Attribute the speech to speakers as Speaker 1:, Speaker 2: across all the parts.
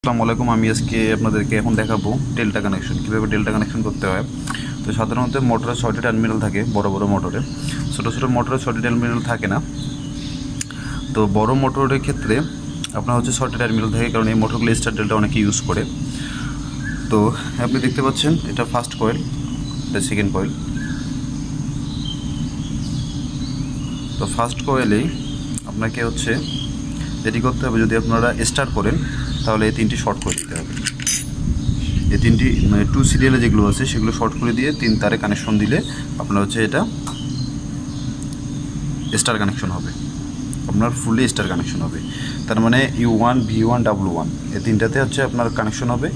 Speaker 1: আসসালামু আলাইকুম। আমি আজকে আপনাদেরকে এখন দেখাবো ডেল্টা কানেকশন, কীভাবে ডেল্টা কানেকশন করতে হয়। তো সাধারণত মোটরে 6টি টার্মিনাল থাকে, বড় বড় মোটরে। ছোটো ছোটো মোটরে 6টি টার্মিনাল থাকে না। তো বড় মোটরের ক্ষেত্রে আপনার হচ্ছে 6টি টার্মিনাল থাকে, কারণ এই মোটরগুলো স্টার ডেল্টা অনেকে ইউজ করে। তো আপনি দেখতে পাচ্ছেন এটা ফার্স্ট কয়েল, এটা সেকেন্ড কয়েল। তো ফার্স্ট কয়েলেই আপনাকে হচ্ছে যেটি করতে হবে, যদি আপনারা স্টার্ট করেন তাহলে এই তিনটি শর্ট করে দিতে হবে। এই তিনটি মানে 2 সিরিয়ালে যেগুলো আছে সেগুলো শর্ট করে দিয়ে 3 তারে কানেকশন দিলে আপনার হচ্ছে এটা স্টার কানেকশন হবে, আপনার ফুললি স্টার কানেকশন হবে। তার মানে U1 V1 W1 এই তিনটাতে হচ্ছে আপনার কানেকশন হবে,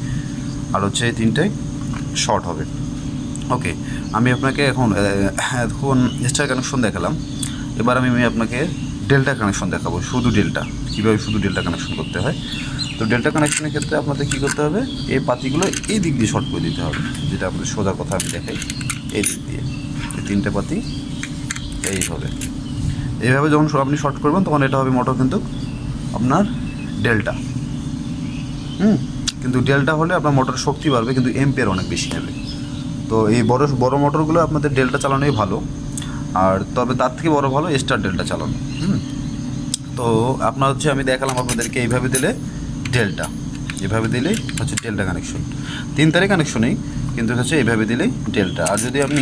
Speaker 1: আর হচ্ছে এই তিনটাই শর্ট হবে। ওকে, আমি আপনাকে এখন স্টার কানেকশন দেখালাম। এবার আমি আপনাকে ডেল্টা কানেকশন দেখাবো, শুধু ডেল্টা, কীভাবে শুধু ডেল্টা কানেকশন করতে হয়। তো ডেল্টা কানেকশনের ক্ষেত্রে আপনাদের কী করতে হবে, এই পাতিগুলো এই দিক দিয়ে শর্ট করে দিতে হবে, যেটা আপনাদের সোজা কথা আমি দেখাই। এই দিক দিয়ে এই তিনটে পাতি এইভাবে যখন আপনি শর্ট করবেন তখন এটা হবে মোটর কিন্তু আপনার ডেল্টা। কিন্তু ডেল্টা হলে আপনার মোটরের শক্তি বাড়বে, কিন্তু এম্পিয়ার অনেক বেশি হবে। তো এই বড় বড় মোটরগুলো আপনাদের ডেল্টা চালানোই ভালো, আর তবে তার থেকে বড় ভালো স্টার ডেল্টা চালানো। তো আপনার হচ্ছে আমি দেখালাম আপনাদেরকে, এইভাবে দিলে ডেল্টা, এভাবে দিলেই হচ্ছে ডেল্টা কানেকশন। 3 তারে কানেকশনেই, কিন্তু হচ্ছে এইভাবে দিলেই ডেল্টা। আর যদি আমি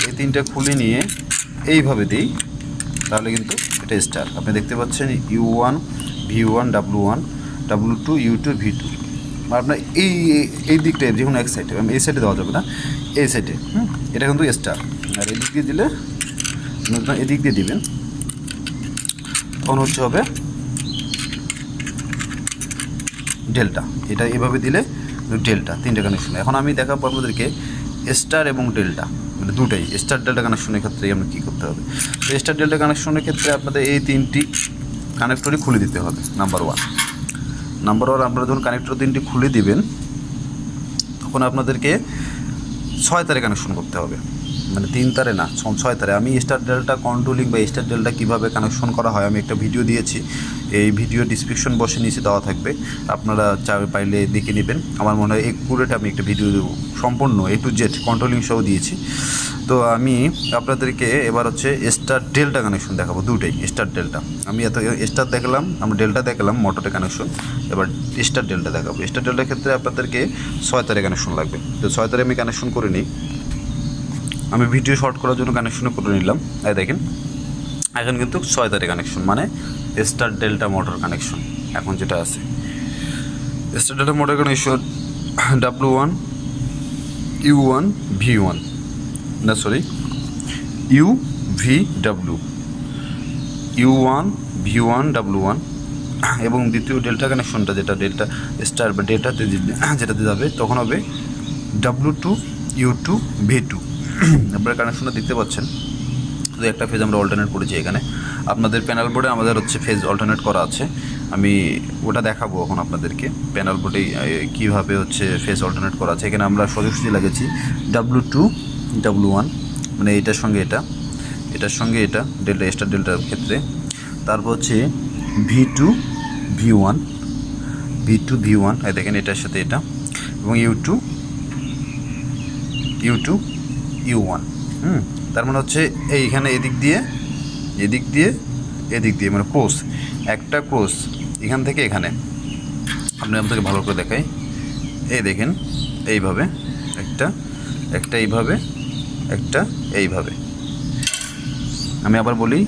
Speaker 1: এই তিনটা খুলে নিয়ে এইভাবে দিই তাহলে কিন্তু এটা স্টার। আপনি দেখতে পাচ্ছেন U1 V1 W1 W2 U2 V2। আপনার এই দিকটা যে কোনো এক সাইডে, এই সাইডে দেওয়া যাবে না, এই সাইডে। এটা কিন্তু স্টার। আর এই দিক দিয়ে দিলে এদিক দিয়ে দিবেন, তখন হচ্ছে হবে ডেল্টা। এটা এভাবে দিলে ডেল্টা, 3টে কানেকশন। এখন আমি দেখাবো আপনাদেরকে স্টার এবং ডেল্টা, মানে দুটাই স্টার ডেল্টা কানেকশনের ক্ষেত্রে আমরা কী করতে হবে। তো স্টার ডেল্টা কানেকশনের ক্ষেত্রে আপনাদের এই 3টি কানেক্টরই খুলে দিতে হবে। নাম্বার ওয়ান আপনারা যখন কানেক্টর 3টি খুলে দিবেন তখন আপনাদেরকে 6 তারে কানেকশন করতে হবে, মানে 3 তারে না, 6 তারে। আমি স্টার ডেল্টা কন্ট্রোলিং বা স্টার ডেল্টা কীভাবে কানেকশন করা হয় আমি একটা ভিডিও দিয়েছি, এই ভিডিও ডিসক্রিপশন বক্সে নিচে দেওয়া থাকবে, আপনারা পাইলে দেখে নেবেন। আমার মনে হয় একুরেট আমি একটা ভিডিও সম্পূর্ণ A to Z কন্ট্রোলিং সহ দিয়েছি। তো আমি আপনাদেরকে এবার হচ্ছে স্টার ডেল্টা কানেকশন দেখাবো, দুটোই স্টার ডেল্টা। আমি এত স্টার দেখলাম, আমরা ডেল্টা দেখলাম মোটরের কানেকশন, এবার স্টার ডেল্টা দেখাবো। স্টার ডেল্টার ক্ষেত্রে আপনাদেরকে 6 তারে কানেকশন লাগবে। তো 6 তারে আমি কানেকশন করে নিই, আমি ভিডিও শর্ট করার জন্য কানেকশন করে নিলাম। এই দেখেন এখন কিন্তু 6 তারে কানেকশন, মানে স্টার ডেল্টা মোটর কানেকশন এখন যেটা আছে। Star delta motor connection W1 U1 V1 না sorry UVW U1 V1 W1, এবং দ্বিতীয় ডেল্টা কানেকশনটা যেটা ডেল্টা স্টার বা ডেল্টাতে যেটাতে যাবে তখন হবে W2 U2 V2। আপনারা কানেকশনটা দেখতে পাচ্ছেন, শুধু একটা ফেজ আমরা অল্টারনেট করেছি এখানে। আপনাদের প্যানেল বোর্ডে আমাদের হচ্ছে ফেজ অল্টারনেট করা আছে, আমি ওটা দেখাবো এখন আপনাদেরকে। প্যানেল বোর্ডে কীভাবে হচ্ছে ফেজ অল্টারনেট করা আছে। এখানে আমরা সোজাসুজি লাগিয়েছি W2 W1, মানে এটার সঙ্গে এটার সঙ্গে এটা ডেল্টা স্টার ডেল্টার ক্ষেত্রে। তারপর হচ্ছে V2 V1 এই দেখেন এটার সাথে এটা, এবং U2 U1। তার মানে হচ্ছে এইখানে এদিক দিয়ে মানে ক্রস, একটা ক্রস এখান থেকে এখানে। আপনি আপনাকে ভালো করে দেখাই, এই দেখেন এইভাবে একটা এইভাবে, একটা এইভাবে। আমি আবার বলি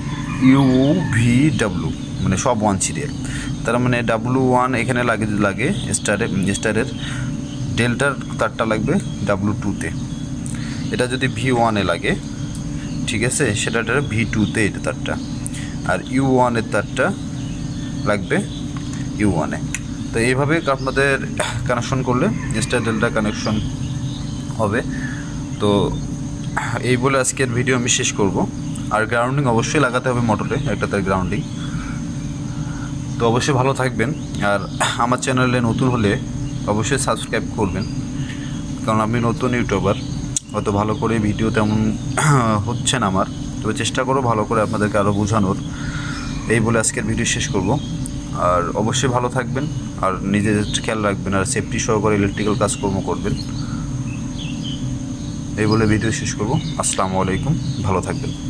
Speaker 1: UVW, মানে সব 1 সিরিয়াল। তার মানে W1 এখানে লাগে স্টারের, ডেল্টার তারটা লাগবে W2-তে। এটা যদি V1-এ লাগে, ঠিক আছে, সেটা V2-তে এটা তারটা, আর U1-এর তারটা লাগবে U1-এ। তো এইভাবে আপনাদের কানেকশন করলে স্টার ডেল্টা কানেকশন হবে। তো এই বলে আজকের ভিডিও আমি শেষ করব। আর গ্রাউন্ডিং অবশ্যই লাগাতে হবে মোটরে, একটা তার গ্রাউন্ডিং। তো অবশ্যই ভালো থাকবেন, আর আমার চ্যানেলে নতুন হলে অবশ্যই সাবস্ক্রাইব করবেন, কারণ আমি নতুন ইউটিউবার, অত ভালো করে ভিডিও তেমন হচ্ছে না আমার। তবে চেষ্টা করব ভালো করে আপনাদেরকে আরও বোঝানোর। এই বলে আজকের ভিডিও শেষ করব। আর অবশ্যই ভালো থাকবেন, আর নিজের খেয়াল রাখবেন, আর সেফটি সহকারে ইলেকট্রিক্যাল কাজকর্ম করবেন। এই বলে ভিডিও শেষ করব। আসসালামু আলাইকুম, ভালো থাকবেন।